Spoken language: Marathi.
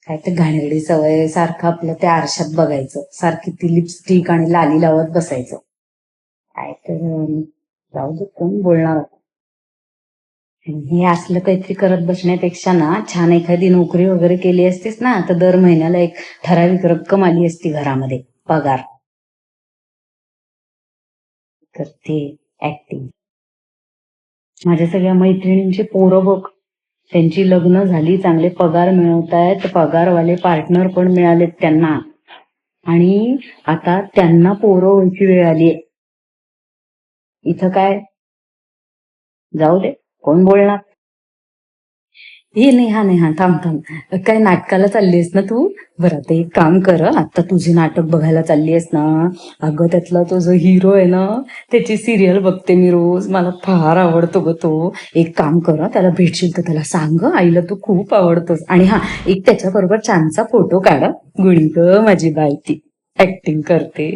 काय ते घाणेरडी सवय, सारखं आपलं त्या आरशात बघायचं, सारखी ती लिपस्टिक आणि लाली लावत बसायचं. काय तर जाऊ दे, कोण बोलणार आता. हे असलं काहीतरी करत बसण्यापेक्षा ना छान एखादी नोकरी वगैरे केली असतीस ना, तर दर महिन्याला एक ठराविक रक्कम आली असती घरामध्ये पगार. करते ऍक्टिंग. माझ्या सगळ्या मैत्रिणींची पोरं बघ, त्यांची लग्न झाली, चांगले पगार मिळवतायत, पगारवाले पार्टनर पण मिळालेत त्यांना, आणि आता त्यांना पोरं व्हायची वेळ आलीये. इथं काय, जाऊ दे, कोण बोलणार. हे नेहा नेहा, थांब थांब, काय नाटकाला चाललीस ना तू? बरं, आता एक काम कर, आता तुझी नाटक बघायला चाललीयस ना, अगं त्यातला तो जो हिरो आहे ना, त्याची सिरियल बघते मी रोज, मला फार आवडतो ग तो. एक काम कर, त्याला भेटशील तर त्याला सांग आईला तू खूप आवडतोस, आणि हा, एक त्याच्याबरोबर छानसा फोटो काढ, गुणी ग माझी बाई ती ऍक्टिंग करते.